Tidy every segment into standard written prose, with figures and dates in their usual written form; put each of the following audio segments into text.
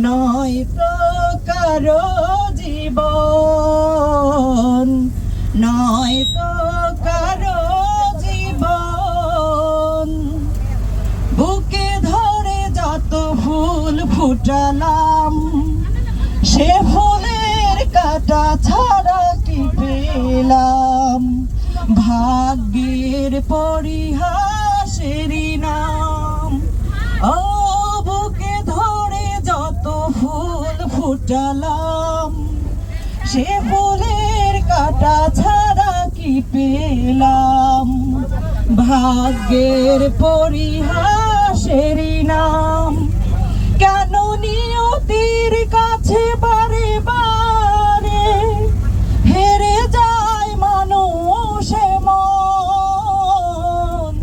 নয়তো কারো জীবন, নয়তো কারো জীবন। বুকে ধরে যত ফুল ফুটালাম, সে ফুলের কাঁটা ছাড়া কি পেলাম? ভাগ্যের পরিহাসেরই নাম। ও বুকে ধরে যত ফুল ফুটালাম, সে ফুলের কাঁটা ছাড়া কি পেলাম? ভাগ্যের পরিহাসেরই নাম। কেন নিয়তির কাছে বারে বারে হেরে যায় মানুষ মন?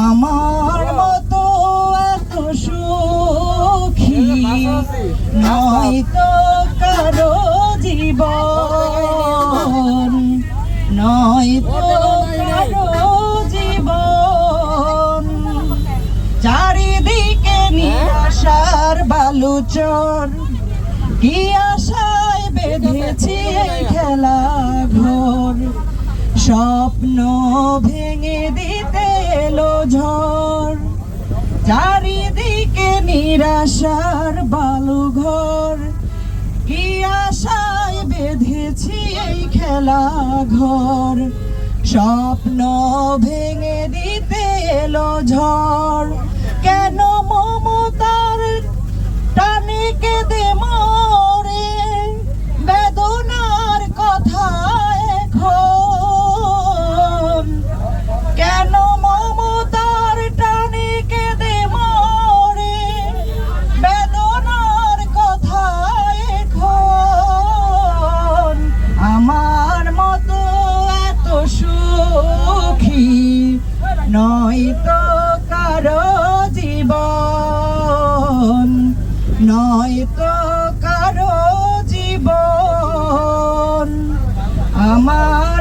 আমার মতো এত সুখী নয়তো কারো জীবন, নয়তো কারো জীবন। চারিদিকে নিরাশার বালুচর, কি আশায় বেঁধেছি এই খেলা ঘর। স্বপ্ন ভেঙে দিতে এলো ঝড়, চারিদিকে নিরাশার বালুঘর। কি আশায় বেঁধেছি এই খেলা ঘর, স্বপ্ন ভেঙে দিতে এলো ঝড়। কেন মমতার টানে কেঁদে মরে বেদনার কথা এখন? কেন মমতার টানে কেঁদে মরে বেদনার কথা এখন? আমার মতো এত সুখী নয়তো কারো জীবন, নয়তো কারো জীবন। আমার